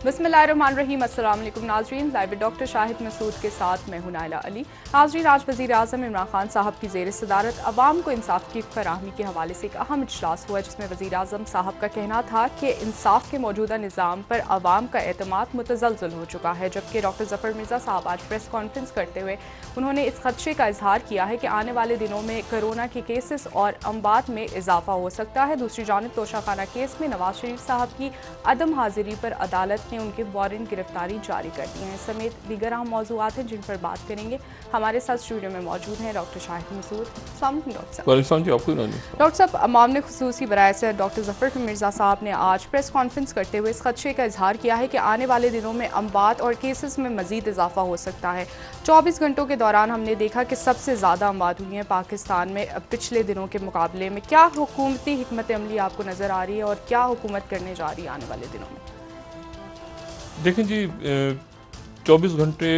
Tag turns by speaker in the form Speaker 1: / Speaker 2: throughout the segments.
Speaker 1: बिस्मिल्लाहिर्रहमानिर्रहीम। अस्सलाम वालेकुम नाज़रीन, लाइव डॉक्टर शाहिद मसूद के साथ मैं हूं नाइला अली। नाज़रीन, आज वज़ीर आज़म इमरान खान साहब की ज़ेर सदारत अवाम को इंसाफ की फराहमी के हवाले से एक अहम इजलास हुआ, जिसमें वज़ीर आज़म साहब का कहना था कि इंसाफ के मौजूदा निज़ाम पर अवाम का एतमाद मुतज़लज़ल हो चुका है। जबकि डॉक्टर ज़फ़र मिर्ज़ा साहब आज प्रेस कॉन्फ्रेंस करते हुए उन्होंने इस खदशे का इजहार किया है कि आने वाले दिनों में कोरोना के केसेस और अमवात में इजाफा हो सकता है। दूसरी जानिब तोशाखाना केस में नवाज शरीफ साहब की अदम हाजिरी पर अदालत ने उनके वारंट गिरफ्तारी जारी कर दी है, समेत दीगर अहम मौज़ूआत हैं जिन पर बात करेंगे। हमारे साथ स्टूडियो में मौजूद हैं डॉक्टर शाहिद मसूद। डॉक्टर साहब, मामले खुसूसी बराए से डॉक्टर ज़फ़र मिर्ज़ा साहब ने आज प्रेस कॉन्फ्रेंस करते हुए इस खदशे का इजहार किया है कि आने वाले दिनों में अमवात और केसेस में मज़ीद इजाफा हो सकता है। 24 घंटों के दौरान हमने देखा कि सबसे ज़्यादा अमवात हुई हैं पाकिस्तान में पिछले दिनों के मुकाबले में। क्या हुकूमती हिकमत अमली आपको नज़र आ रही है और क्या हुकूमत करने जा रही है आने वाले दिनों में?
Speaker 2: देखें जी, 24 घंटे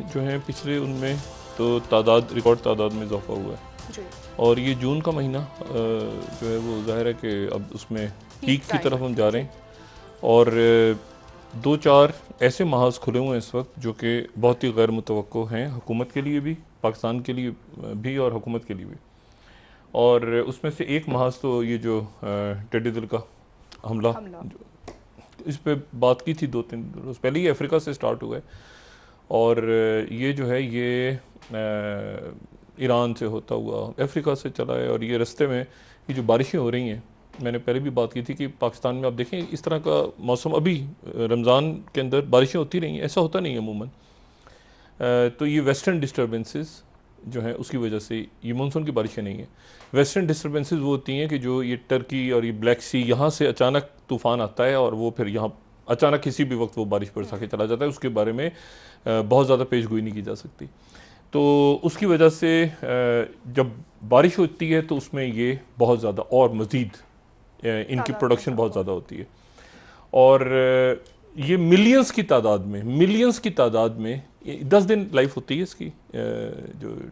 Speaker 2: जो हैं पिछले, उनमें तो रिकॉर्ड तादाद में इजाफा हुआ है
Speaker 1: जी।
Speaker 2: और ये जून का महीना जो है वो ज़ाहिर है कि अब उसमें पीक की तरफ हम जा रहे हैं और 2-4 ऐसे महाज खुले हुए हैं इस वक्त जो कि बहुत ही गैर मुतवक्को हैं, हुकूमत के लिए भी, पाकिस्तान के लिए भी और हुकूमत के लिए भी। और उसमें से एक महाज तो ये जो टेडी दिल का हमला इस पे बात की थी 2-3 रोज़ पहले, ही अफ्रीका से स्टार्ट हुआ है और ये जो है ये ईरान से होता हुआ अफ्रीका से चला है। और ये रास्ते में ये जो बारिशें हो रही हैं, मैंने पहले भी बात की थी कि पाकिस्तान में आप देखें इस तरह का मौसम, अभी रमज़ान के अंदर बारिशें होती रही हैं, ऐसा होता नहीं है अमूमन। तो ये वेस्टर्न डिस्टर्बेंसेस जो है उसकी वजह से, ये मानसून की बारिशें नहीं है, वेस्टर्न डिस्टर्बेंसेस वो होती हैं कि जो ये टर्की और ये ब्लैक सी, यहाँ से अचानक तूफ़ान आता है और वो फिर यहाँ अचानक किसी भी वक्त वो बारिश बरसा के चला जाता है। उसके बारे में बहुत ज़्यादा पेशगोई नहीं की जा सकती। तो उसकी वजह से जब बारिश होती है तो उसमें ये बहुत ज़्यादा और मज़ीद इनकी प्रोडक्शन बहुत ज़्यादा होती है और ये मिलियंस की तादाद में 10 दिन लाइफ होती है इसकी, जो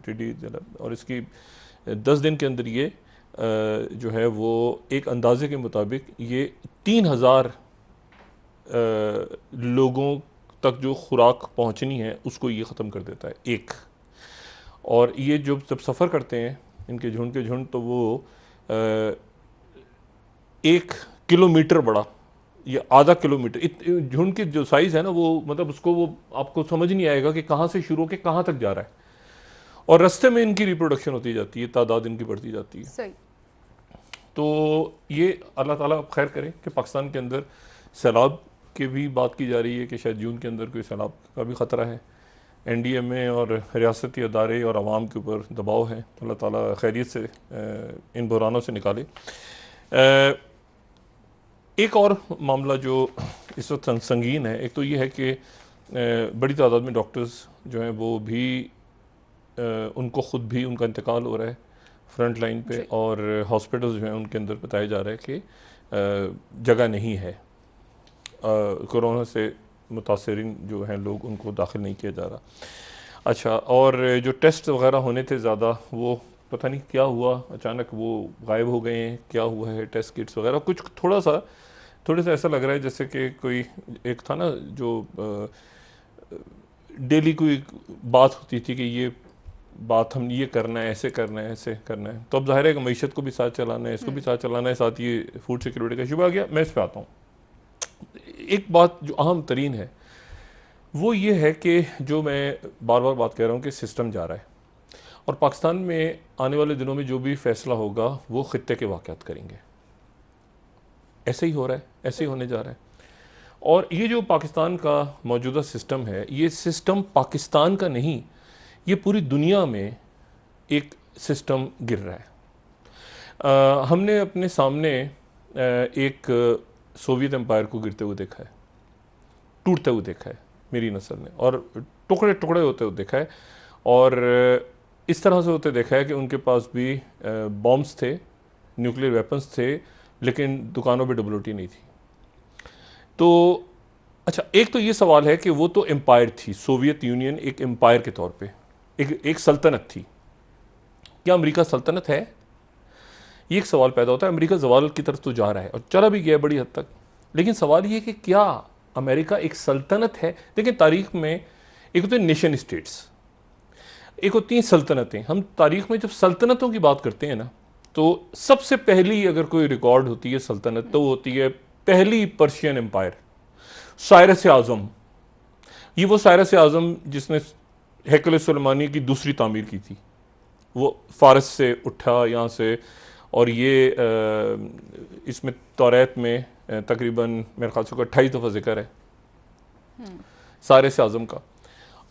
Speaker 2: टिड्डी, और इसकी 10 दिन के अंदर ये जो है वो एक अंदाजे के मुताबिक ये 3000 लोगों तक जो खुराक पहुंचनी है उसको ये ख़त्म कर देता है एक। और ये जब सफ़र करते हैं इनके झुंड के झुंड, तो वो 1 किलोमीटर बड़ा, ये आधा किलोमीटर झुंड की जो साइज़ है ना, वो मतलब उसको वो आपको समझ नहीं आएगा कि कहाँ से शुरू होकर कहाँ तक जा रहा है। और रास्ते में इनकी रिप्रोडक्शन होती जाती है, तादाद इनकी बढ़ती जाती है।
Speaker 1: सही।
Speaker 2: तो ये अल्लाह ताला खैर करे कि पाकिस्तान के अंदर सैलाब की भी बात की जा रही है कि शायद जून के अंदर कोई सैलाब का भी ख़तरा है। NDMA और रियासती अदारे और आवाम के ऊपर दबाव है, अल्लाह ताला खैरियत से इन बहरानों से निकाले। एक और मामला जो इस वक्त संगीन है, एक तो ये है कि बड़ी तादाद में डॉक्टर्स जो हैं वो भी उनको ख़ुद भी उनका इंतकाल हो रहा है फ्रंट लाइन पे, और हॉस्पिटल्स जो हैं उनके अंदर बताया जा रहा है कि जगह नहीं है, कोरोना से मुतासरीन जो हैं लोग उनको दाखिल नहीं किया जा रहा। अच्छा, और जो टेस्ट वगैरह होने थे ज़्यादा, वो पता नहीं क्या हुआ, अचानक वो गायब हो गए हैं, क्या हुआ है, टेस्ट किट्स वगैरह कुछ थोड़ा सा ऐसा लग रहा है जैसे कि कोई एक था ना जो डेली कोई बात होती थी कि ये बात हम ये करना है, ऐसे करना है, ऐसे करना है। तो अब ज़ाहिर है कि मईशत को भी साथ चलाना है, इसको भी साथ चलाना है, साथ ये फूड सिक्योरिटी का इशू आ गया। मैं इस पर आता हूँ। एक बात जो अहम तरीन है वो ये है कि जो मैं बार बार बात कर रहा हूँ कि सिस्टम जा रहा है और पाकिस्तान में आने वाले दिनों में जो भी फैसला होगा वो ख़ित्ते के वाक़यात करेंगे। ऐसे ही हो रहा है, ऐसे ही होने जा रहा है। और ये जो पाकिस्तान का मौजूदा सिस्टम है, ये सिस्टम पाकिस्तान का नहीं, ये पूरी दुनिया में एक सिस्टम गिर रहा है। हमने अपने सामने एक सोवियत एम्पायर को गिरते हुए देखा है, टूटते हुए देखा है मेरी नस्ल ने, और टुकड़े टुकड़े होते हुए देखा है, और इस तरह से होते देखा है कि उनके पास भी बॉम्ब्स थे, न्यूक्लियर वेपन्स थे, लेकिन दुकानों पे WT नहीं थी। तो अच्छा, एक तो ये सवाल है कि वो तो एम्पायर थी, सोवियत यूनियन एक एम्पायर के तौर पे एक सल्तनत थी। क्या अमेरिका सल्तनत है? ये एक सवाल पैदा होता है। अमेरिका जवाल की तरफ तो जा रहा है और चला भी गया बड़ी हद तक, लेकिन सवाल ये कि क्या अमेरिका एक सल्तनत है। देखिए तारीख में एक होते हैं नेशन स्टेट्स, एक होती हैं सल्तनतें। हम तारीख में जब सल्तनतों की बात करते हैं ना, तो सबसे पहली अगर कोई रिकॉर्ड होती है सल्तनत तो वो होती है पहली पर्शियन एम्पायर, साइरस आज़म। ये वो साइरस आज़म जिसने हैकल सुलेमानी की दूसरी तामीर की थी, वो फारस से उठा यहाँ से, और ये इसमें तौरात में तकरीबन मेरे ख्याल से 28 दफ़ा जिक्र है साइरस आज़म का।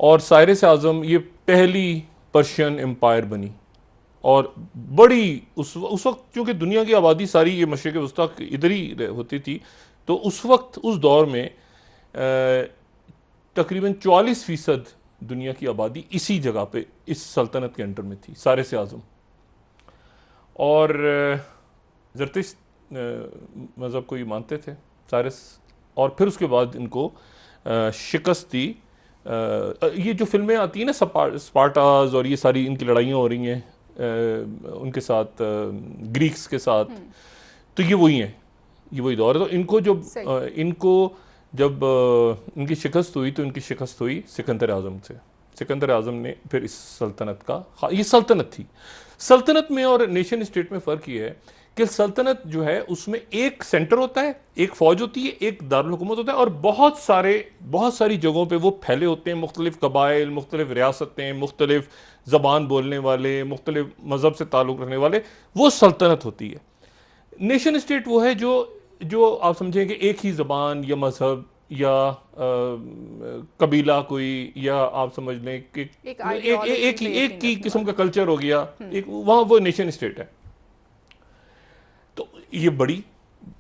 Speaker 2: और साइरस आज़म ये पहली पर्शियन एम्पायर बनी, और बड़ी उस वक्त चूँकि दुनिया की आबादी सारी ये मशरिक़ वस्ता इधर ही होती थी, तो उस वक्त उस दौर में तकरीबन 44% दुनिया की आबादी इसी जगह पे इस सल्तनत के अंडर में थी, साइरस आज़म। और ज़रतुश मज़हब को ये मानते थे साइरस, और फिर उसके बाद इनको शिकस्त दी। ये जो फिल्में आती हैं ना, स्पार्टास और ये सारी इनकी लड़ाइयाँ हो रही हैं उनके साथ, ग्रीक्स के साथ, तो ये वही हैं, ये वही दौर है। तो इनको जब इनकी शिकस्त हुई तो इनकी शिकस्त हुई सिकंदर आज़म से। सिकंदर आज़म ने फिर इस सल्तनत का, ये सल्तनत थी। सल्तनत में और नेशन स्टेट में फ़र्क ये है कि सल्तनत जो है उसमें एक सेंटर होता है, एक फ़ौज होती है, एक दारुल हुकूमत होता है, और बहुत सारी जगहों पे वो फैले होते हैं, मुख्तलिफ कबाइल, मुख्तलिफ रियासतें, मुख्तलिफ ज़बान बोलने वाले, मुख्तलिफ मज़हब से ताल्लुक़ रखने वाले, वो सल्तनत होती है। नेशन स्टेट वो है जो आप समझें कि एक ही ज़बान या मज़हब या कबीला कोई, या आप समझ लें कि एक ही किस्म का कल्चर हो गया, एक वहाँ वो नेशन स्टेट है। तो ये बड़ी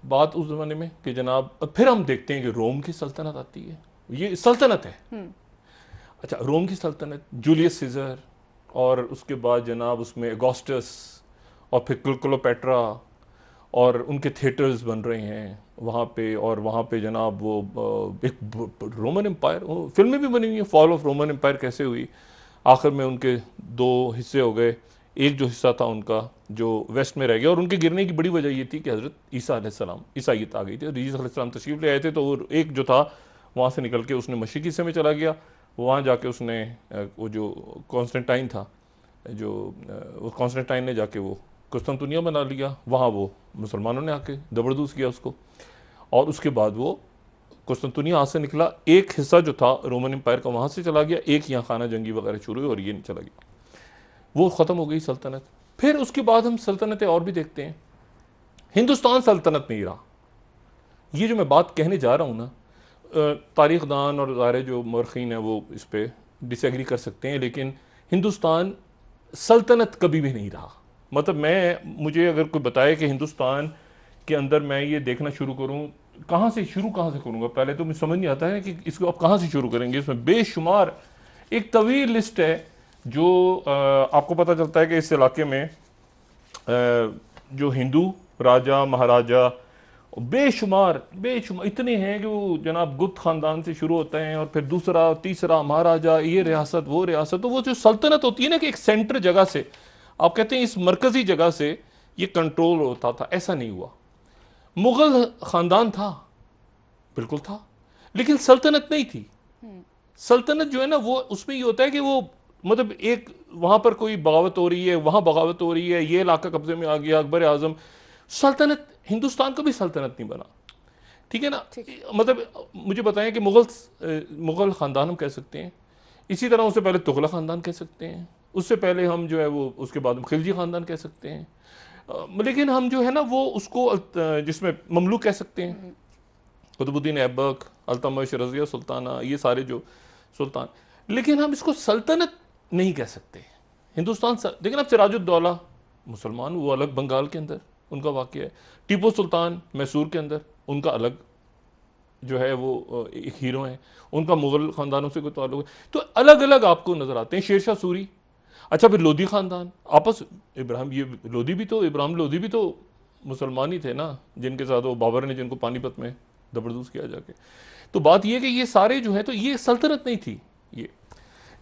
Speaker 2: बात उस ज़माने में कि जनाब, फिर हम देखते हैं कि रोम की सल्तनत आती है, ये सल्तनत है। अच्छा, रोम की सल्तनत, जूलियस सीजर, और उसके बाद जनाब उसमें अगस्टस, और फिर क्लियोपेट्रा, और उनके थिएटर्स बन रहे हैं वहाँ पे, और वहाँ पे जनाब वो एक रोमन एम्पायर, फिल्में भी बनी हुई हैं, फॉल ऑफ रोमन एम्पायर कैसे हुई, आखिर में उनके 2 हिस्से हो गए। एक जो हिस्सा था उनका जो वेस्ट में रह गया, और उनके गिरने की बड़ी वजह ये थी कि हज़रत ईसा अलैहिस्सलाम, ईसाईयत आ गई थी, ईसा अलैहिस्सलाम तशरीफ़ ले आए थे, तो वो एक जो था वहाँ से निकल के उसने मशरिकी हिस्से में चला गया। वहाँ जाके उसने वो जो कॉन्स्टेंटाइन था, वो कॉन्स्टेंटाइन ने जाके वो कुस्तुनतुनिया बना लिया, वहाँ वो मुसलमानों ने आके ज़बरदस्त किया उसको, और उसके बाद वो कुस्तुनतुनिया हाथ से निकला। एक हिस्सा जो था रोमन एम्पायर का वहाँ से चला गया, एक यहाँ खाना जंगी वगैरह शुरू हुई, और ये नहीं चला गया, वो ख़त्म हो गई सल्तनत। फिर उसके बाद हम सल्तनतें और भी देखते हैं। हिंदुस्तान सल्तनत नहीं रहा। ये जो मैं बात कहने जा रहा हूँ ना, तारीख़दान और ज़ाहिर जो मौरख़ीन हैं वो इस पर डिसएग्री कर सकते हैं, लेकिन हिंदुस्तान सल्तनत कभी भी नहीं रहा। मतलब मुझे अगर कोई बताए कि हिंदुस्तान के अंदर मैं ये देखना शुरू करूँ, कहाँ से करूँगा, पहले तो मुझे समझ नहीं आता है कि इसको आप कहाँ से शुरू करेंगे। इसमें बेशुमार एक तवील लिस्ट है जो आपको पता चलता है कि इस इलाके में जो हिंदू राजा महाराजा बेशुमार इतने हैं कि वो जनाब गुप्त ख़ानदान से शुरू होते हैं, और फिर दूसरा तीसरा महाराजा, ये रियासत वो रियासत। तो वो जो सल्तनत होती है ना कि एक सेंटर जगह से, आप कहते हैं इस मरकज़ी जगह से ये कंट्रोल होता था, ऐसा नहीं हुआ। मुग़ल ख़ानदान था, बिल्कुल था, लेकिन सल्तनत नहीं थी। सल्तनत जो है ना, वो उसमें ये होता है कि वो मतलब एक वहाँ पर कोई बगावत हो रही है, वहाँ बगावत हो रही है, ये इलाका कब्जे में आ गया, अकबर आज़म। सल्तनत, हिंदुस्तान का भी सल्तनत नहीं बना, ठीक है ना। मतलब मुझे बताएं कि मुग़ल ख़ानदान हम कह सकते हैं, इसी तरह उससे पहले तुगलक ख़ानदान कह सकते हैं, उससे पहले हम जो है वो उसके बाद खिलजी ख़ानदान कह सकते हैं, लेकिन हम जो है ना वो उसको जिसमें ममलूक कह सकते हैं, कुतुबुद्दीन ऐबक, अल्तमिश, रज़िया सुल्ताना, ये सारे जो सुल्तान, लेकिन हम इसको सल्तनत नहीं कह सकते। हिंदुस्तान लेकिन अब सिराजुद्दौला मुसलमान, वो अलग बंगाल के अंदर उनका वाक़या है। टीपू सुल्तान मैसूर के अंदर, उनका अलग जो है वो एक हीरो हैं, उनका मुग़ल ख़ानदानों से कोई ताल्लुक़ है। तो अलग अलग आपको नज़र आते हैं। शेरशाह सूरी, अच्छा फिर लोधी ख़ानदान, आपस इब्राहिम लोधी भी तो मुसलमान ही थे ना, जिनके साथ वो बाबर ने जिनको पानीपत में ज़बरदस्त किया जाके। तो बात ये कि ये सारे जो हैं, तो ये सल्तनत नहीं थी। ये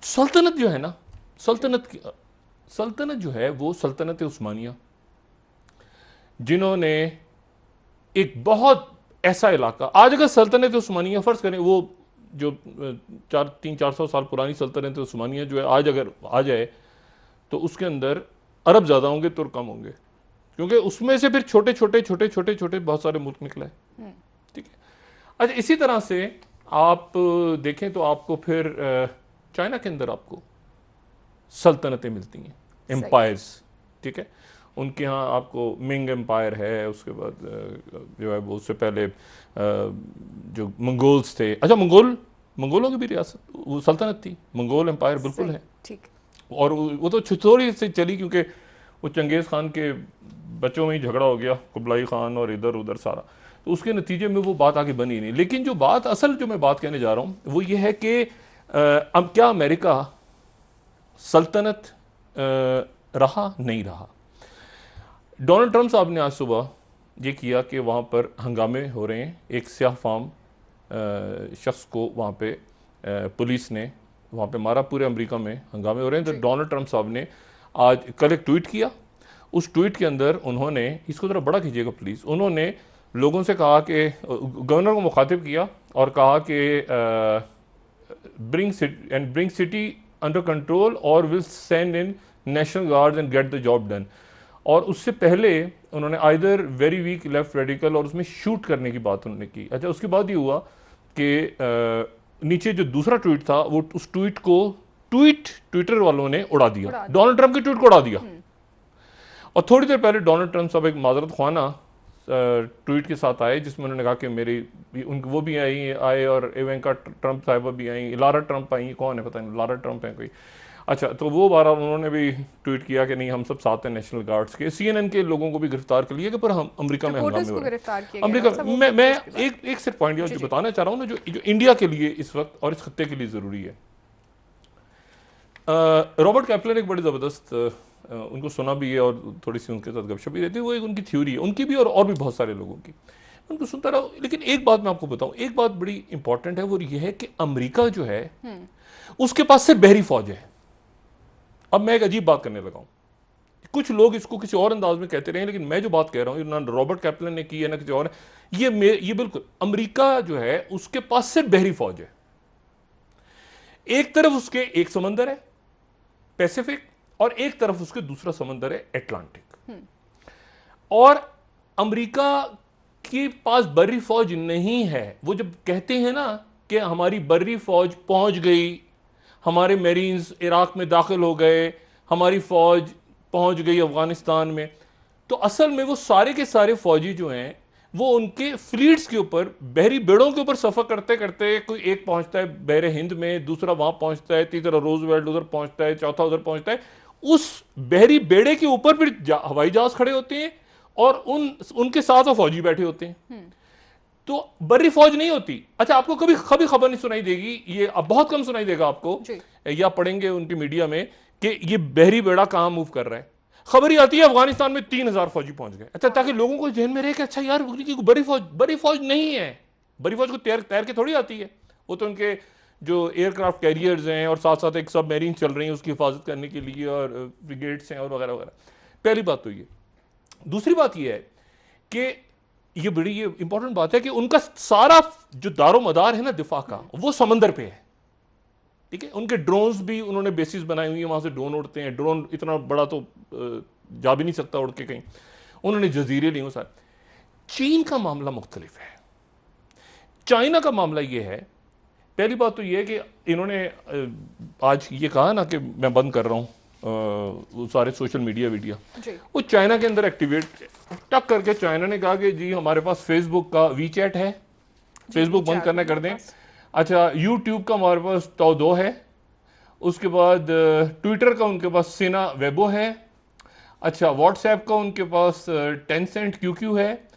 Speaker 2: सल्तनत जो है ना, सल्तनत जो है वो सल्तनत उस्मानिया, जिन्होंने एक बहुत ऐसा इलाका। आज अगर सल्तनत उस्मानिया फर्ज करें, वो जो 300-400 साल पुरानी सल्तनत उस्मानिया जो है आज अगर आ जाए तो उसके अंदर अरब ज़्यादा होंगे, तुर्क कम होंगे, क्योंकि उसमें से फिर छोटे छोटे छोटे छोटे छोटे बहुत सारे मुल्क निकले। ठीक है। अच्छा, इसी तरह से आप देखें तो आपको फिर चाइना के अंदर आपको सल्तनतें मिलती हैं, एम्पायर्स। ठीक है। उनके यहाँ आपको मिंग एम्पायर है, उसके बाद जो है वो उससे पहले जो मंगोल्स थे। अच्छा, मंगोलों की भी रियासत, वो सल्तनत थी, मंगोल एम्पायर बिल्कुल है।
Speaker 1: ठीक।
Speaker 2: और वो तो थोड़ी से चली, क्योंकि वो चंगेज़ खान के बच्चों में ही झगड़ा हो गया, कुबलाई खान और इधर उधर सारा, तो उसके नतीजे में वो बात आगे बनी नहीं। लेकिन जो बात असल जो मैं बात कहने जा रहा हूँ वो ये है कि अब क्या अमेरिका सल्तनत रहा, नहीं रहा। डोनाल्ड ट्रंप साहब ने आज सुबह ये किया कि वहाँ पर हंगामे हो रहे हैं, एक स्याह फाम शख्स को वहाँ पे पुलिस ने वहाँ पे मारा, पूरे अमेरिका में हंगामे हो रहे हैं। तो डोनाल्ड ट्रंप साहब ने आज कल एक ट्वीट किया। उस ट्वीट के अंदर उन्होंने, इसको ज़रा बड़ा कीजिएगा प्लीज़, उन्होंने लोगों से कहा कि गवर्नर को मुखातिब किया और कहा कि ब्रिंग सिटी अंडर कंट्रोल और will send in national guards and get the job done. और उससे पहले उन्होंने either very weak left radical और उसमें शूट करने की बात उन्होंने की। अच्छा, उसके बाद ये हुआ कि नीचे जो दूसरा ट्वीट था वो उस ट्वीट को ट्विटर वालों ने उड़ा दिया, डोनाल्ड ट्रंप के ट्वीट को उड़ा दिया। और थोड़ी देर पहले डोनाल्ड ट्रंप साहब एक माजरत ख्वाना ट्वीट के साथ आए, जिसमें उन्होंने कहा कि मेरी वो भी आए और इवेंका ट्रंप साहिबा भी आई, लारा ट्रंप आई, कौन है पता नहीं, लारा ट्रंप है कोई। अच्छा, तो वो बार उन्होंने भी ट्वीट किया कि नहीं हम सब साथ हैं नेशनल गार्ड्स के। CNN के लोगों को भी गिरफ्तार कर लिया कि पर हम अमेरिका में हंगामे हो रहे हैं। अमेरिका मैं एक सिर्फ पॉइंट जो बताना चाह रहा हूँ ना, जो इंडिया के लिए इस वक्त और इस खत्ते के लिए ज़रूरी है। रॉबर्ट कैपलर एक बड़ी ज़बरदस्त, उनको सुना भी है और थोड़ी सी उनके साथ गपशप भी रहती है, वो एक उनकी थ्योरी है, उनकी भी और भी बहुत सारे लोगों की, उनको सुनता रहा। लेकिन एक बात मैं आपको बताऊं, एक बात बड़ी इंपॉर्टेंट है, वो ये है कि अमेरिका जो है उसके पास से बहरी फौज है। अब मैं एक अजीब बात करने लगा हूं, कुछ लोग इसको किसी और अंदाज में कहते रहे, लेकिन मैं जो बात कह रहा हूं ना रॉबर्ट कैपलन ने की है ना किसी और, ये बिल्कुल अमेरिका जो है उसके पास से बहरी फौज है। एक तरफ उसके एक समंदर है पैसिफिक, और एक तरफ उसके दूसरा समंदर है अटलांटिक। और अमेरिका के पास बर्री फौज नहीं है। वो जब कहते हैं ना कि हमारी बर्री फौज पहुंच गई, हमारे मेरीन्स इराक में दाखिल हो गए, हमारी फौज पहुंच गई अफगानिस्तान में, तो असल में वो सारे के सारे फौजी जो हैं वो उनके फ्लीट्स के ऊपर, बहरी बेड़ों के ऊपर सफर करते करते, कोई एक पहुंचता है बहरे हिंद में, दूसरा वहां पहुंचता है, तीसरा रोजवेल्ट उधर पहुंचता है, चौथा उधर पहुंचता है, उस बहरी बेड़े के ऊपर फिर हवाई जहाज खड़े होते हैं और उनके साथ वो फौजी बैठे होते हैं। तो बर्री फौज नहीं होती। अच्छा, आपको कभी कभी खबर नहीं सुनाई देगी, ये अब बहुत कम सुनाई देगा आपको, या पढ़ेंगे उनकी मीडिया में कि ये बहरी बेड़ा कहां मूव कर रहा है। खबर ही आती है अफगानिस्तान में 3000 फौजी पहुंच गए। अच्छा, ताकि लोगों को जहन में रहे कि अच्छा यार बड़ी फौज नहीं है। बड़ी फौज को तैर के थोड़ी आती है, वो तो उनके जो एयरक्राफ्ट कैरियर्स हैं और साथ साथ एक सब मेरीन चल रही है उसकी हिफाजत करने के लिए, और ब्रिगेड्स हैं और वगैरह वगैरह। पहली बात तो ये। दूसरी बात ये है कि ये बड़ी ये इंपॉर्टेंट बात है कि उनका सारा जो दारो मदार है ना दिफा का, वो समंदर पे है। ठीक है, उनके ड्रोन्स भी उन्होंने बेसिस बनाई हुई है, वहां से ड्रोन उड़ते हैं। ड्रोन इतना बड़ा तो जा भी नहीं सकता उड़ के कहीं, उन्होंने जजीरे लिए सारे। चीन का मामला मुख्तलिफ है। चाइना का मामला ये है, पहली बात तो ये है कि इन्होंने आज ये कहा ना कि मैं बंद कर रहा हूं वो सारे सोशल मीडिया वो चाइना के अंदर एक्टिवेट टक करके चाइना ने कहा कि जी हमारे पास फेसबुक का वीचैट है, फेसबुक बंद करना कर दें। अच्छा, यूट्यूब का हमारे पास तो है, उसके बाद ट्विटर का उनके पास सीना वेबो है। अच्छा, व्हाट्सएप का उनके पास टेंसेंट QQ है,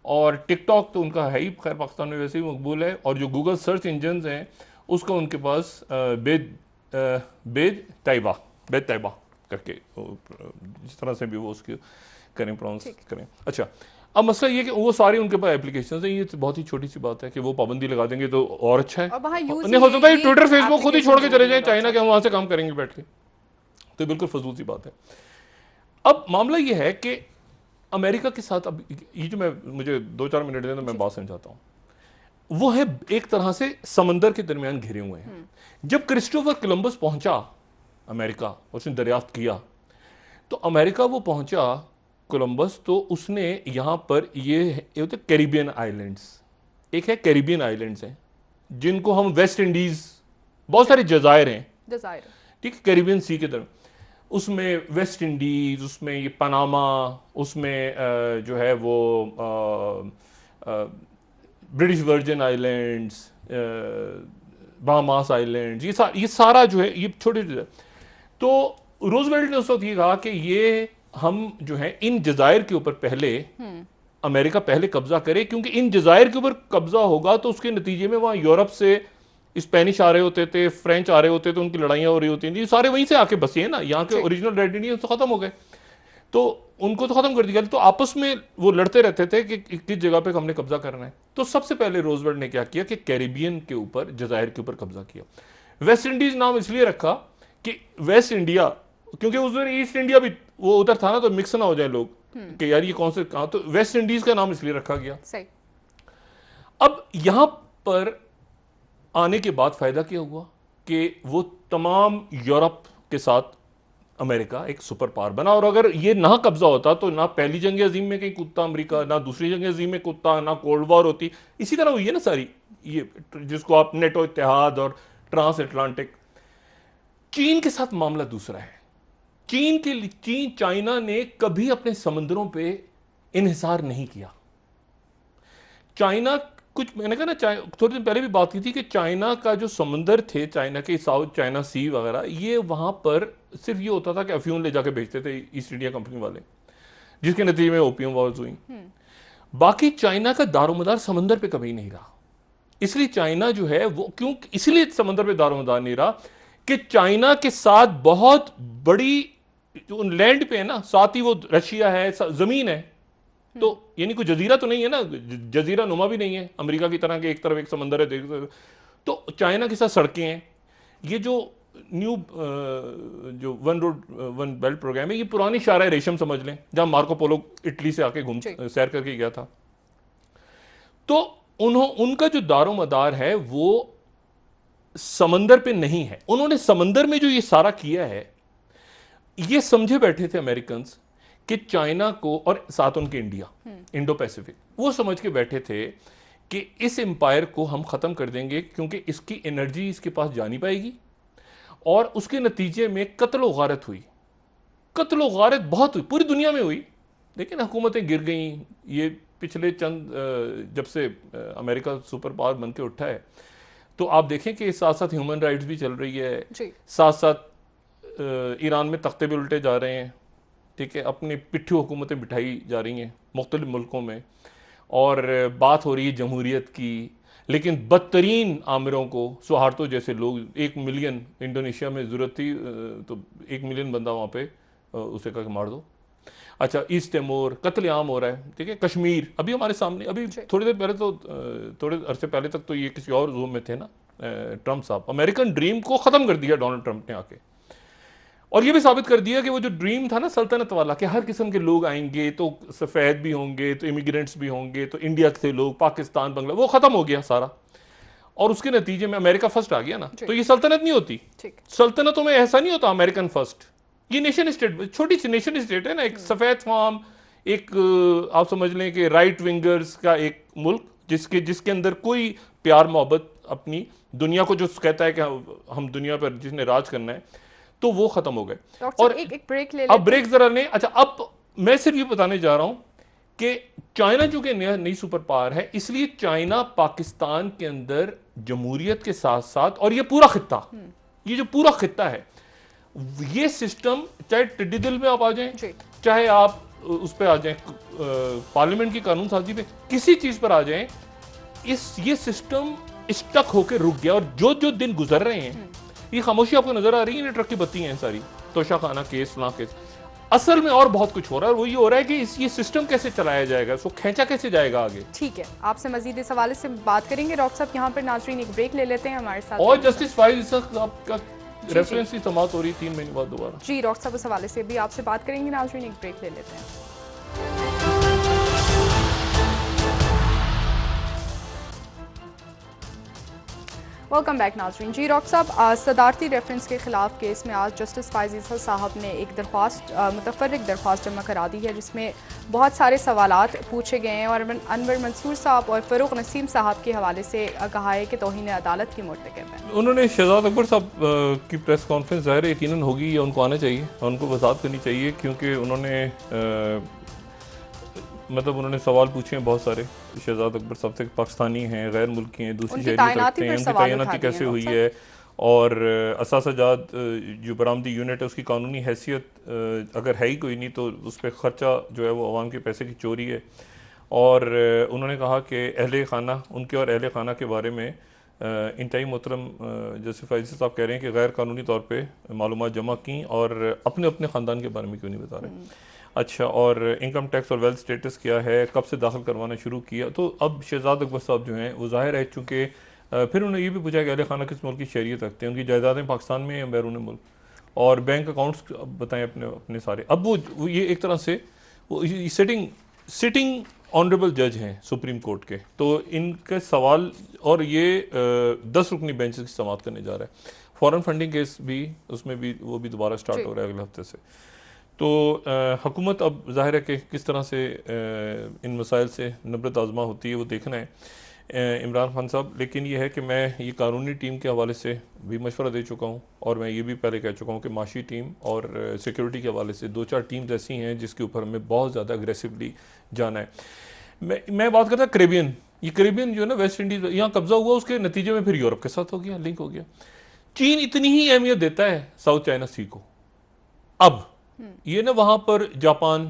Speaker 2: और टिकटॉक तो उनका है ही, खैर पाकिस्तान में वैसे ही मकबूल है। और जो गूगल सर्च इंजन हैं उसका उनके पास बेद तैयबा करके, जिस तरह से भी वो उसकी करें प्रोनाउंस करें। अच्छा, अब मसला ये कि वो सारी उनके पास एप्लीकेशंस हैं। ये तो बहुत ही छोटी सी बात है कि वो पाबंदी लगा देंगे तो और अच्छा है। नहीं हो सकता है ट्विटर फेसबुक खुद ही छोड़ के चले जाएं चाइना के, हम वहां से काम करेंगे बैठ के, तो बिल्कुल फजूल सी बात है। अब मामला ये है कि अमेरिका के साथ अब ये जो मुझे 2-4 मिनट दें तो मैं बात समझाता हूँ, वो है एक तरह से समंदर के दरमियान घिरे हुए हैं। जब क्रिस्टोफर कोलंबस पहुंचा अमेरिका, उसने दरियाफ्त किया, तो अमेरिका वो पहुंचा कोलंबस, तो उसने यहाँ पर ये होते कैरिबियन आइलैंड्स, एक है कैरिबियन आइलैंड्स हैं जिनको हम वेस्ट इंडीज, बहुत सारे जजायर हैं, ठीक है, कैरिबियन सी के तरफ, उसमें वेस्ट इंडीज, उसमें ये पनामा, उसमें जो है वो British virgin islands, Bahamas islands, ये सारा जो है ये छोटे, तो रूजवेल्ट ने उस वक्त ये कहा कि ये हम जो है इन जजायर के ऊपर पहले अमेरिका पहले कब्जा करे, क्योंकि इन जजायर के ऊपर कब्जा होगा तो उसके नतीजे में वहां यूरोप से स्पेनिश आ रहे होते थे, फ्रेंच आ रहे होते थे, उनकी लड़ाइयां हो रही होती थी, सारे वहीं से आके बसे हैं ना, यहाँ के ओरिजिनल रेड इंडियंस तो खत्म हो गए, तो उनको तो खत्म कर दिया, तो आपस में वो लड़ते रहते थे कि किस जगह पे हमने कब्जा करना है। तो सबसे पहले रोजवेल्ट ने क्या किया कि कैरिबियन के ऊपर, जजायर के ऊपर कब्जा किया। वेस्ट इंडीज नाम इसलिए रखा कि वेस्ट इंडिया, क्योंकि उस दिन ईस्ट इंडिया भी वो उधर था ना, तो मिक्स ना हो जाए लोग कि यार ये कौन से कहा, तो वेस्ट इंडीज का नाम इसलिए रखा गया।
Speaker 1: सही।
Speaker 2: अब यहां पर आने के बाद फायदा क्या हुआ कि वो तमाम यूरोप के साथ अमेरिका एक सुपर पावर बना, और अगर ये ना कब्जा होता तो ना पहली जंग अजीम में कहीं कूदता अमेरिका, ना दूसरी जंग अजीम में कूदता, ना कोल्ड वॉर होती। इसी तरह हुई है ना सारी, ये जिसको आप नेटो इत्तेहाद और ट्रांस अटलांटिक। चीन के साथ मामला दूसरा है। चीन चाइना ने कभी अपने समुद्रों पे इन्हिसार नहीं किया। चाइना कुछ, मैंने कहा ना, थोड़ी दिन पहले भी बात की थी कि चाइना का जो समुंदर थे, चाइना के साउथ चाइना सी वगैरह, ये वहां पर सिर्फ ये होता था कि अफ्यूम ले जाके बेचते थे ईस्ट इंडिया कंपनी वाले, जिसके नतीजे में ओपियम वॉर्स हुई। बाकी चाइना का दारोमदार समंदर पे कभी नहीं रहा। इसलिए चाइना जो है वो क्यों, इसलिए समंदर पे दारोमदार नहीं रहा कि चाइना के साथ बहुत बड़ी जो लैंड पे है ना, साथ ही वो रशिया है, जमीन है, तो यानी कोई जजीरा तो नहीं है ना, जजीरा नुमा भी नहीं है अमेरिका की तरह के एक तरफ एक समंदर है, तो चाइना के साथ सड़कें हैं। ये जो न्यू जो one road one belt program है, ये पुरानी शारा रेशम समझ लें, जहां मार्को पोलो इटली से आके घूम सैर करके गया था। तो उनका जो दारोमदार है वो समंदर पे नहीं है। उन्होंने समंदर में जो ये सारा किया है, ये समझे बैठे थे अमेरिकन कि चाइना को, और साथ उनके इंडिया, इंडो पैसिफिक, वो समझ के बैठे थे कि इस एम्पायर को हम खत्म कर देंगे, क्योंकि इसकी एनर्जी इसके पास जा नहीं पाएगी, और उसके नतीजे में कत्ल व गारत हुई। कत्ल व गारत बहुत हुई, पूरी दुनिया में हुई, लेकिन हुकूमतें गिर गई। ये पिछले चंद, जब से अमेरिका सुपर पावर बन के उठा है, तो आप देखें कि साथ साथ ह्यूमन राइट्स भी चल रही है, साथ साथ ईरान में तख्ते भी उल्टे जा रहे हैं, ठीक है, अपनी पिट्ठू हुकूमतें बिठाई जा रही हैं मुख्तलिफ मुल्कों में, और बात हो रही है जमहूरियत की, लेकिन बदतरीन आमिरों को, सुहार्तो जैसे लोग, 1 मिलियन इंडोनेशिया में ज़रूरत थी, तो 1 मिलियन बंदा वहाँ पे उसे कह मार दो। अच्छा, ईस्ट तिमोर कत्लेआम हो रहा है, ठीक है, कश्मीर अभी हमारे सामने, अभी थोड़ी देर पहले तो, थोड़े अरसे पहले तक तो ये किसी और जोन में थे ना ट्रंप साहब। अमेरिकन ड्रीम को ख़त्म कर दिया डोनाल्ड ट्रंप ने आके, और ये भी साबित कर दिया कि वो जो ड्रीम था ना सल्तनत वाला, कि हर किस्म के लोग आएंगे, तो सफ़ेद भी होंगे, तो इमिग्रेंट्स भी होंगे, तो इंडिया से लोग, पाकिस्तान, बांग्ला, वो ख़त्म हो गया सारा, और उसके नतीजे में अमेरिका फर्स्ट आ गया ना। तो ये सल्तनत नहीं होती, सल्तनतों में ऐसा नहीं होता अमेरिकन फर्स्ट, ये नेशन स्टेट, छोटी सी नेशन स्टेट है ना, एक सफ़ेद फार्म, एक आप समझ लें कि राइट विंगर्स का एक मुल्क, जिसके अंदर कोई प्यार मोहब्बत अपनी दुनिया को जो कहता है कि हम दुनिया पर जिसने राज करना है, तो वो खत्म हो गए। और एक ब्रेक ले लेते, अब ब्रेक जरा लें। अच्छा, अब मैं सिर्फ ये बताने जा रहा हूं कि चाइना जो कि नई सुपर पावर है, इसलिए चाइना पाकिस्तान के अंदर जमहूरियत के साथ साथ, और ये पूरा खित्ता, ये जो पूरा खित्ता है, ये सिस्टम, चाहे टिड्डी दिल में आप आ जाएं, चाहे आप उस पर आ जाएं, पार्लियामेंट की कानून साजी पे, किसी चीज पर आ जाएं, ये सिस्टम स्टक होकर रुक गया। और जो जो दिन गुजर रहे हैं, ये खामोशी आपको नजर आ रही है, ट्रक की बत्ती हैं सारी, तोशाखाना केस, फलां केस, असल में और बहुत कुछ हो रहा है। वो ये हो रहा है कि ये सिस्टम कैसे चलाया जाएगा, इसको खींचा कैसे जाएगा आगे। ठीक है, आपसे मजीद इस हवाले से बात करेंगे डॉक्टर साहब। यहाँ पर नाज़रीन एक ब्रेक ले लेते हैं हमारे साथ, और जस्टिस फाइज आपका रेफरेंस की समाअत हो रही 3 महीने बाद दोबारा। जी डॉक्टर साहब, उस हवाले से भी आपसे बात करेंगे नाज़रीन, एक ब्रेक ले लेते हैं।
Speaker 1: वेलकम बैक नाज़रीन। जी डॉक्टर साहब, सदारती रेफरेंस के खिलाफ केस में आज जस्टिस फ़ाइज़ ईसा साहब ने एक दरख्वास्त मुतफ़र्रिक़ दरख्वास्त जमा करा दी है, जिसमें बहुत सारे सवालात पूछे गए हैं और अनवर मंसूर साहब और फ़रूक नसीम साहब के हवाले से कहा है कि तौहीन अदालत की मुर्तकब है।
Speaker 2: उन्होंने शहजाद अकबर साहब की प्रेस कॉन्फ्रेंस ज़ाहिर यकीनन होगी या उनको आना चाहिए, उनको वजाहत करनी चाहिए, क्योंकि उन्होंने मतलब उन्होंने सवाल पूछे हैं बहुत सारे शहजाद अकबर साहब से। पाकिस्तानी हैं, गैर मुल्की हैं, दूसरी शहरियत रखते हैं, उनकी तैनाती कैसे हुई है और असासजात जो बरामदी यूनिट है उसकी कानूनी हैसियत अगर है ही कोई नहीं तो उस पर ख़र्चा जो है वो अवाम के पैसे की चोरी है। और उन्होंने कहा कि अहले खाना, उनके और अहले खाना के बारे में इंतहाई मोहतरम जैसे फ़ाइज़ साहब कह रहे हैं कि गैर कानूनी तौर पे मालूमात जमा की और अपने अपने ख़ानदान के बारे में क्यों नहीं बता रहे। अच्छा, और इनकम टैक्स और वेल्थ स्टेटस क्या है, कब से दाखिल करवाना शुरू किया। तो अब शहजाद अकबर साहब जो हैं वो ज़ाहिर है, चूँकि फिर उन्होंने ये भी पूछा कि अहले खाना किस मुल्क की शहरियत रखते हैं, उनकी जायदादें पाकिस्तान में या बैरून मुल्क, और बैंक अकाउंट्स बताएं अपने अपने सारे। अब वो ये एक तरह से वो सिटिंग ऑनरेबल जज हैं सुप्रीम कोर्ट के, तो इनके सवाल और ये 10 रुकनी बेंच की समाअत करने जा रहा है। फॉरेन फंडिंग केस भी उसमें भी वो भी दोबारा स्टार्ट हो रहा है अगले हफ्ते से। तो हुकूमत अब ज़ाहिर है कि किस तरह से इन मसाइल से नबरत आज़मा होती है वो देखना है इमरान खान साहब। लेकिन ये है कि मैं ये कानूनी टीम के हवाले से भी मशवरा दे चुका हूँ और मैं ये भी पहले कह चुका हूँ कि माशी टीम और सिक्योरिटी के हवाले से 2-4 टीम्स ऐसी हैं जिसके ऊपर हमें बहुत ज़्यादा अग्रेसिवली जाना है। मैं बात करता कैरेबियन, ये कैरेबियन जो है ना, वेस्ट इंडीज़ यहाँ कब्जा हुआ, उसके नतीजे में फिर यूरोप के साथ हो गया, लिंक हो गया। चीन इतनी ही अहमियत देता है साउथ चाइना सी को। अब ये ना वहां पर जापान,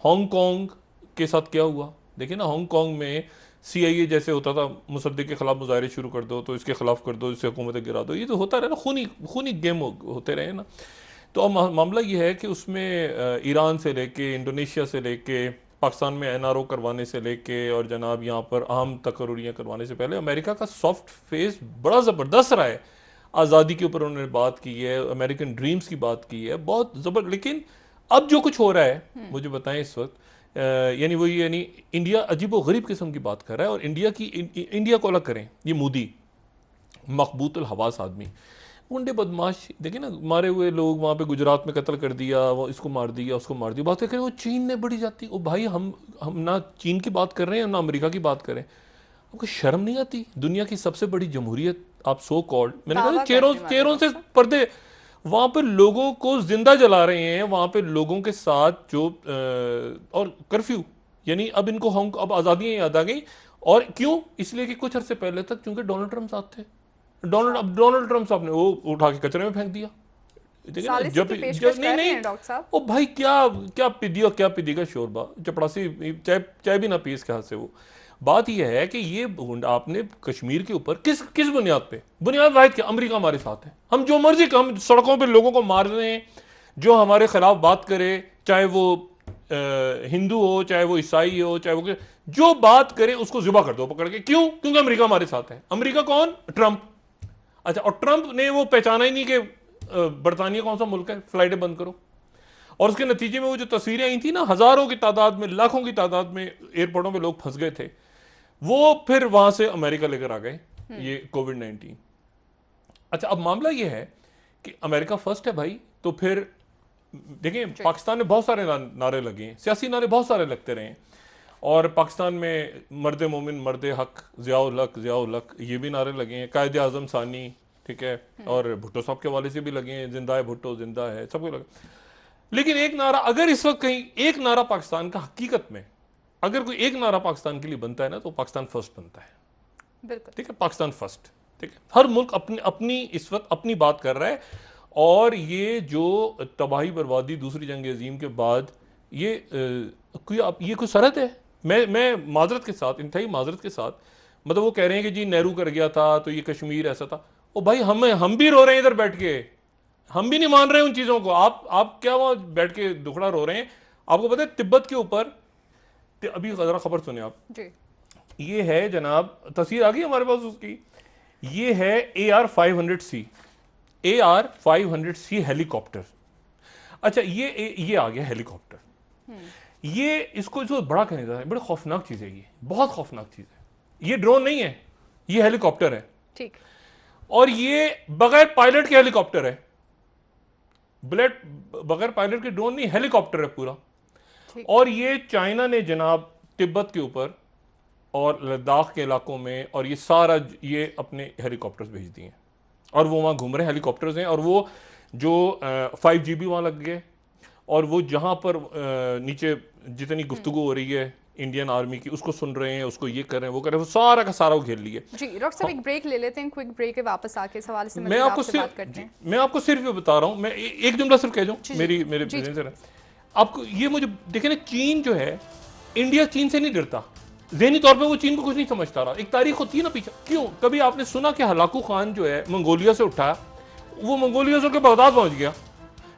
Speaker 2: हांगकांग के साथ क्या हुआ देखिए ना, हांगकांग में CIA जैसे होता था, मुसद्दिक के खिलाफ मुजाहरे शुरू कर दो तो इसके खिलाफ कर दो, इससे हुकूमत गिरा दो, ये तो होता रहे ना, खूनी गेम होते रहे ना। तो अब मामला ये है कि उसमें ईरान से लेके, इंडोनेशिया से लेके, पाकिस्तान में NRO करवाने से लेके और जनाब यहाँ पर अहम तकर्रुरियाँ करवाने से पहले अमेरिका का सॉफ्ट फेस बड़ा ज़बरदस्त रहा है। आज़ादी के ऊपर उन्होंने बात की है, अमेरिकन ड्रीम्स की बात की है, बहुत ज़बर। लेकिन अब जो कुछ हो रहा है मुझे बताएं इस वक्त, यानी इंडिया अजीब व गरीब किस्म की बात कर रहा है। और इंडिया को अलग करें, ये मोदी मकबूतुल हवास आदमी, गुंडे बदमाश, देखिए ना, मारे हुए लोग वहाँ पे गुजरात में कत्ल कर दिया, वो इसको मार दिया, उसको मार दिया, बात करें वो चीन ने बड़ी जाती। ओ भाई, हम ना चीन की बात कर रहे हैं ना अमेरिका की बात करें, आपको शर्म नहीं आती? दुनिया की सबसे बड़ी जमहूरियत आप सो कॉल्ड, मैंने कहा चेहरों से पर्दे, वहां पर लोगों को जिंदा जला रहे हैं, वहां पर लोगों के साथ जो और कर्फ्यू, यानी अब इनको हम अब आज़ादियाँ याद आ गई। और क्यों? इसलिए कि कुछ अरसे पहले तक चूंकि डोनाल्ड ट्रंप साथ थे, डोनाल्ड ट्रंप साहब ने वो उठा के कचरे में फेंक दिया। जब नहीं ओ भाई, क्या पिदिया क्या पिदेगा शोरबा, चपड़ासी चाय भी ना पी इसके हाथ से। वो बात यह है कि ये आपने कश्मीर के ऊपर किस बुनियाद पे, बुनियाद वाहिद क्या, अमेरिका हमारे साथ है, हम जो मर्जी, हम सड़कों पे लोगों को मार रहे हैं, जो हमारे खिलाफ बात करे, चाहे वो हिंदू हो, चाहे वो ईसाई हो, चाहे वो जो बात करे उसको जुबा कर दो पकड़ के। क्यों? क्योंकि अमेरिका हमारे साथ है। अमेरिका कौन? ट्रंप। अच्छा, और ट्रंप ने वो पहचाना ही नहीं कि बरतानिया कौन सा मुल्क है, फ्लाइटें बंद करो। और उसके नतीजे में वो जो तस्वीरें आई थी ना, हजारों की तादाद में, लाखों की तादाद में एयरपोर्टों पे लोग फंस गए थे, वो फिर वहां से अमेरिका लेकर आ गए ये कोविड-19। अच्छा, अब मामला ये है कि अमेरिका फर्स्ट है भाई, तो फिर देखिए पाकिस्तान में बहुत सारे नारे लगे हैं, सियासी नारे बहुत सारे लगते रहे हैं। और पाकिस्तान में मर्द मोमिन मर्द हक, ज़ियाउल हक, ये भी नारे लगे हैं, कायदे आज़म सानी, ठीक है, और भुट्टो साहब के हवाले से भी लगे हैं, जिंदा है भुट्टो, जिंदा है, सबको लगे। लेकिन एक नारा, अगर इस वक्त कहीं एक नारा पाकिस्तान का, हकीकत में अगर कोई एक नारा पाकिस्तान के लिए बनता है ना, तो पाकिस्तान फर्स्ट बनता है। बिल्कुल ठीक है, पाकिस्तान फर्स्ट, ठीक है। हर मुल्क अपनी इस वक्त अपनी बात कर रहा है। और ये जो तबाही बर्बादी दूसरी जंग अजीम के बाद, ये कोई सरहद है। मैं माजरत के साथ, इंतहाई माजरत के साथ, मतलब वो कह रहे हैं कि जी नेहरू कर गया था तो ये कश्मीर ऐसा था। ओ भाई, हम भी रो रहे हैं इधर बैठ के, हम भी नहीं मान रहे उन चीजों को। आप क्या वहां बैठ के दुखड़ा रो रहे हैं? आपको पता है तिब्बत के ऊपर, अभी जरा खबर सुने आप जी। ये है जनाब, तस्वीर आ गई हमारे पास उसकी, ये है AR-500C, AR-500C हेलीकॉप्टर। अच्छा, ये आ गया हेलीकॉप्टर। ये इसको बड़ा कहने जा रहा है, बड़ी खौफनाक चीज है, ये बहुत खौफनाक चीज है। ये ड्रोन नहीं है, ये हेलीकॉप्टर है। ठीक। और ये बगैर पायलट के हेलीकॉप्टर है, बगैर पायलट के ड्रोन नहीं, हेलीकॉप्टर है पूरा। और ये चाइना ने जनाब तिब्बत के ऊपर और लद्दाख के इलाकों में और ये सारा ये अपने हेलीकॉप्टर्स भेज दिए और वो वहाँ घूम रहे हैं, हेलीकॉप्टर्स हैं। और वो जो 5G भी वहाँ लग गए और वो जहाँ पर नीचे जितनी गुफ्तगू हो रही है इंडियन आर्मी की उसको सुन रहे हैं, उसको ये कर रहे हैं, वो कर रहे हैं, वो सारा का सारा वो घेर लिए।
Speaker 1: जी डॉक्टर साहब एक ब्रेक ले लेते हैं, क्विक ब्रेक है, वापस आके इस हवाले से मैं आपको
Speaker 2: सिर्फ ये बता रहा हूँ, मैं एक जुमला सिर्फ कह दूँ मेरे आपको। ये मुझे देखे ना, चीन जो है, इंडिया चीन से नहीं डरता, ज़हनी तौर पे वो चीन को कुछ नहीं समझता रहा। एक तारीख होती है ना पीछे, क्यों कभी आपने सुना कि हलाकू खान जो है मंगोलिया से उठा, वो मंगोलिया से होकर बगदाद पहुंच गया,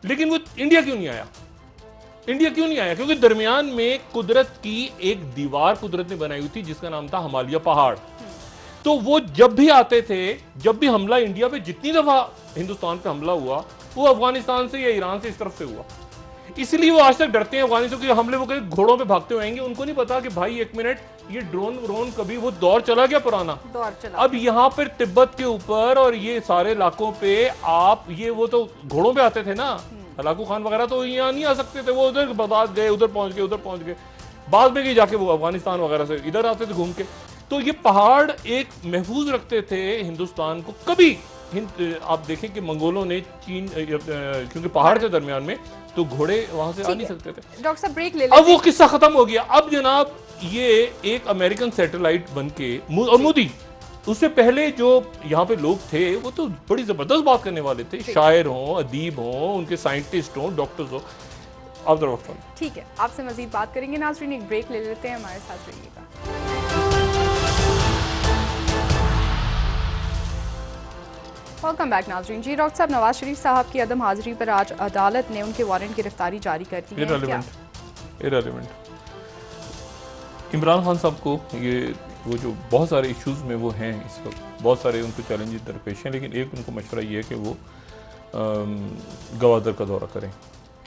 Speaker 2: लेकिन वो इंडिया क्यों नहीं आया? इंडिया क्यों नहीं आया? क्योंकि दरमियान में कुदरत की एक दीवार कुदरत ने बनाई हुई थी जिसका नाम था हिमालय पहाड़। तो वो जब भी आते थे, जब भी हमला इंडिया पे, जितनी दफा हिंदुस्तान पे हमला हुआ वो अफगानिस्तान से या ईरान से इस तरफ से हुआ, इसलिए वो आज तक डरते हैं अफगानिस्तान के हमले। वो कहीं घोड़ों पे भागते हुए आएंगे, उनको नहीं पता कि भाई एक मिनट, ये ड्रोन कभी वो दौर चला गया पुराना,
Speaker 1: दौर चला।
Speaker 2: अब यहाँ पर तिब्बत के ऊपर और ये सारे इलाकों पे आप ये वो तो घोड़ों पे आते थे ना, हलाकू खान वगैरह तो यहाँ नहीं आ सकते थे, वो उधर बगदाद गए, उधर पहुंच गए, बाद में जाके वो अफगानिस्तान वगैरह से इधर आते थे घूम के। तो ये पहाड़ एक महफूज रखते थे हिंदुस्तान को। कभी आप देखें कि मंगोलों ने चीन, क्योंकि पहाड़ थे दरमियान में, तो घोड़े वहां से आ नहीं सकते थे।
Speaker 1: डॉक्टर साहब ब्रेक ले लेते
Speaker 2: अब वो किस्सा खत्म हो गया। अब जनाब ये एक अमेरिकन सैटेलाइट बनके, और मोदी, उससे पहले जो यहाँ पे लोग थे वो तो बड़ी जबरदस्त बात करने वाले थे, शायर हों, अदीब हों, उनके साइंटिस्ट हों, डॉक्टर्स हों। अब
Speaker 1: ठीक है, आपसे मजीद बात करेंगे। नाज़रीन एक ब्रेक ले लेते हैं, हमारे साथ रहिएगा। वेलकम बैक नाज़रीन। जी डॉक्टर साहब, नवाज शरीफ साहब की अदम हाजिरी पर आज अदालत ने उनके वारंट गिरफ्तारी जारी कर दी है।
Speaker 2: इररिलेवेंट इमरान खान साहब को ये वो जो बहुत सारे इश्यूज़ में वो हैं इस वक्त, बहुत सारे उनको चैलेंजेस दरपेश हैं, लेकिन एक उनको मशवरा ये है कि वो गवादर का दौरा करें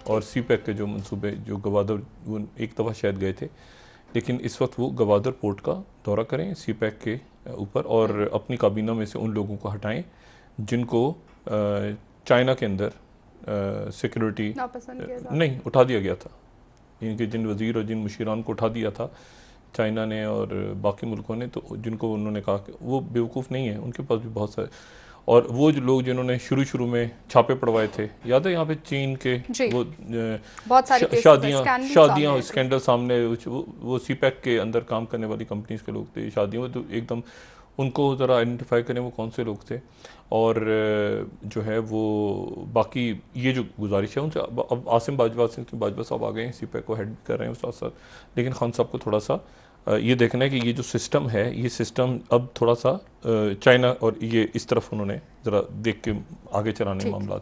Speaker 2: और CPEC के जो मंसूबे, जो गवादर, वो एक दफ़ा शायद गए थे, लेकिन इस वक्त वो गवादर पोर्ट का दौरा करें CPEC के ऊपर और अपनी काबीना में से उन लोगों को हटाएं जिनको चाइना के अंदर सिक्योरिटी नहीं उठा दिया गया था, इनके जिन वज़ीर और जिन मुशीरान को उठा दिया था चाइना ने और बाकी मुल्कों ने, तो जिनको उन्होंने कहा कि वो बेवकूफ़ नहीं है, उनके पास भी बहुत सारे, और वो जो लोग जिन्होंने शुरू में छापे पड़वाए थे, याद है यहाँ पे चीन के वो
Speaker 1: बहुत सारी
Speaker 2: शादियाँ स्कैंडल सामने, वो CPEC के अंदर काम करने वाली कंपनीज के लोग थे, शादियों में, तो एकदम उनको ज़रा आइडेंटिफाई करें वो कौन से लोग थे। और जो है वो बाकी ये जो गुजारिश है उनसे, अब आसिम बाजवा साहब आ गए हैं, CPEC को हेड कर रहे हैं साथ साथ, लेकिन खान साहब को थोड़ा सा ये देखना है कि ये जो सिस्टम है, ये सिस्टम अब थोड़ा सा चाइना और ये इस तरफ उन्होंने ज़रा देख के आगे चलाने मामला।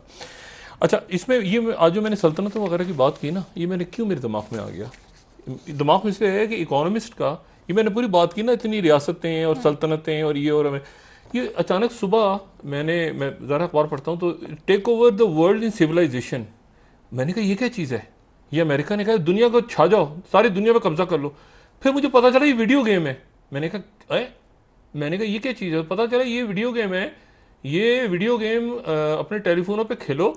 Speaker 2: अच्छा, इसमें ये आज जो मैंने सल्तनत वगैरह की बात की ना, ये मैंने क्यों मेरे दिमाग में आ गया, दिमाग में इसलिए है कि इकोनॉमिस्ट का ये मैंने पूरी बात की ना, इतनी रियासतें और सल्तनतें और ये, और ये अचानक सुबह मैं ज़रा अखबार पढ़ता हूँ तो take over the world in civilization, मैंने कहा ये क्या चीज़ है, ये अमेरिका ने कहा दुनिया को छा जाओ, सारी दुनिया पे कब्जा कर लो। फिर मुझे पता चला ये वीडियो गेम है, मैंने कहा ये क्या चीज़ है, पता चला ये वीडियो गेम है, ये वीडियो गेम अपने टेलीफोनों पे खेलो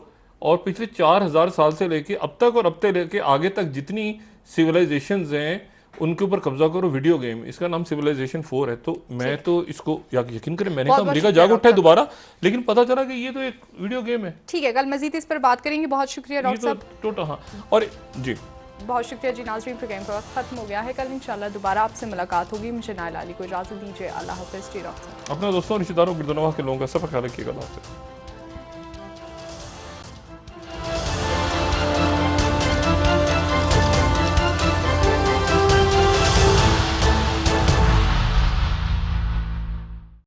Speaker 2: और पिछले 4000 साल से लेके अब तक और अब तक लेके आगे तक जितनी सिविलाइजेशंस हैं उनके ऊपर कब्जा करो, वीडियो गेम, इसका नाम सिविलाइजेशन 4 है। तो मैं तो इसको यकीन करें, मैंने कहा अमेरिका जाग उठा है दोबारा, लेकिन पता चला कि ये तो एक वीडियो गेम है।
Speaker 1: ठीक है, कल मजीद इस पर बात करेंगे। बहुत शुक्रिया डॉक्टर साहब।
Speaker 2: हाँ, और जी
Speaker 1: बहुत शुक्रिया जी। नाज़रीन प्रोग्राम का वक्त खत्म हो गया है, कल इंशाल्लाह दोबारा आपसे मुलाकात होगी। मुझे नाइला अली को इजाज़त दीजिए। अल्लाह हाफ़िज़। जी डॉक्टर,
Speaker 2: अपने दोस्तों, रिश्तेदारों, गिरदनवाह के लोगों का सब ख्याल रखिएगा।